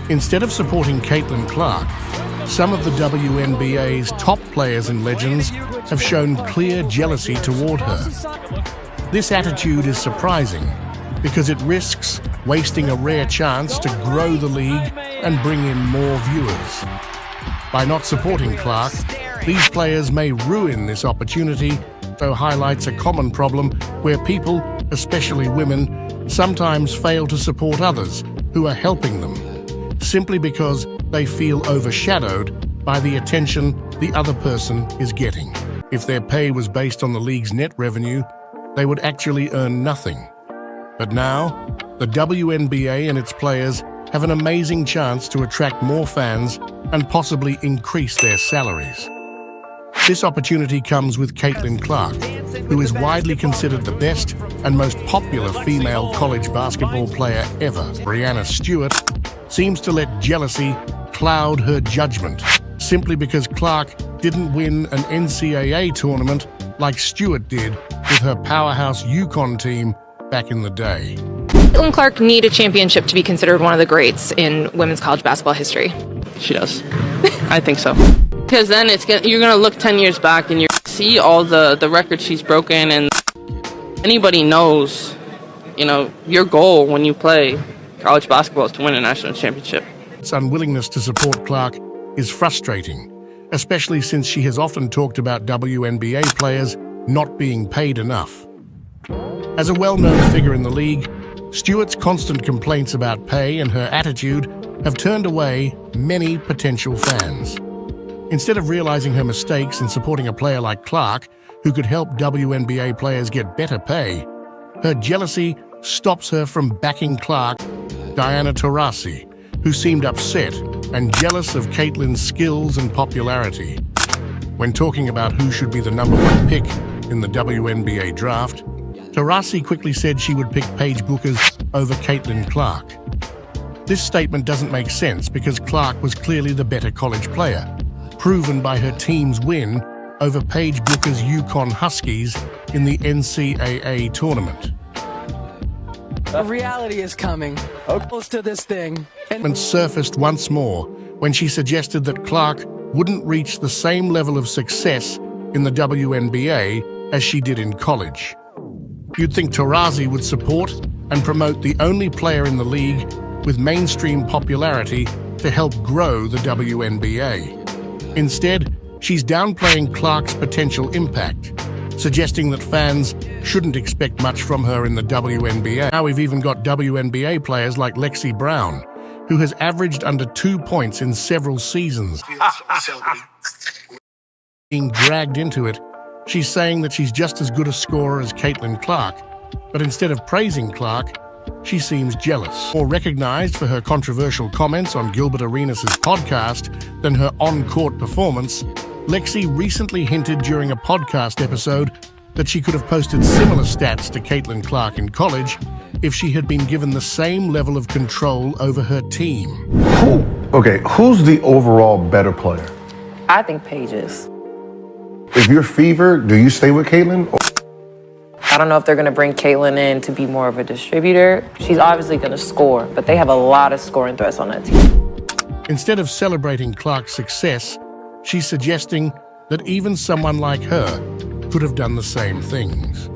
Instead of supporting Caitlin Clark, some of the WNBA's top players and legends have shown clear jealousy toward her. This attitude is surprising because it risks wasting a rare chance to grow the league and bring in more viewers. By not supporting Clark, these players may ruin this opportunity, though highlights a common problem where people, especially women, sometimes fail to support others who are helping them, simply because they feel overshadowed by the attention the other person is getting. If their pay was based on the league's net revenue, they would actually earn nothing. But now, the WNBA and its players have an amazing chance to attract more fans and possibly increase their salaries. This opportunity comes with Caitlin Clark, who is widely considered the best and most popular female college basketball player ever. Breanna Stewart seems to let jealousy cloud her judgment, simply because Clark didn't win an NCAA tournament like Stewart did with her powerhouse UConn team back in the day. Caitlin Clark need a championship to be considered one of the greats in women's college basketball history. She does. I think so. Because then you're going to look 10 years back and you see all the records she's broken, and anybody knows, your goal when you play college basketball is to win a national championship. Its unwillingness to support Clark is frustrating, especially since she has often talked about WNBA players not being paid enough. As a well-known figure in the league, Stewart's constant complaints about pay and her attitude have turned away many potential fans. Instead of realizing her mistakes and supporting a player like Clark, who could help WNBA players get better pay, her jealousy stops her from backing Clark. Diana Taurasi, who seemed upset and jealous of Caitlin's skills and popularity. When talking about who should be the #1 pick in the WNBA draft, Taurasi quickly said she would pick Paige Bueckers over Caitlin Clark. This statement doesn't make sense because Clark was clearly the better college player, proven by her team's win over Paige Bueckers' UConn Huskies in the NCAA tournament. The reality is coming. Close to this thing. And surfaced once more when she suggested that Clark wouldn't reach the same level of success in the WNBA as she did in college. You'd think Taurasi would support and promote the only player in the league with mainstream popularity to help grow the WNBA. Instead, she's downplaying Clark's potential impact, suggesting that fans shouldn't expect much from her in the WNBA. Now we've even got WNBA players like Lexi Brown, who has averaged under 2 points in several seasons. Being dragged into it, she's saying that she's just as good a scorer as Caitlin Clark, but instead of praising Clark, she seems jealous. More recognized for her controversial comments on Gilbert Arenas' podcast than her on-court performance, Lexi recently hinted during a podcast episode that she could have posted similar stats to Caitlin Clark in college if she had been given the same level of control over her team. Who's the overall better player? I think Paige is. If you're Fever, do you stay with Caitlin? I don't know if they're going to bring Caitlin in to be more of a distributor. She's obviously going to score, but they have a lot of scoring threats on that team. Instead of celebrating Clark's success, she's suggesting that even someone like her could have done the same things.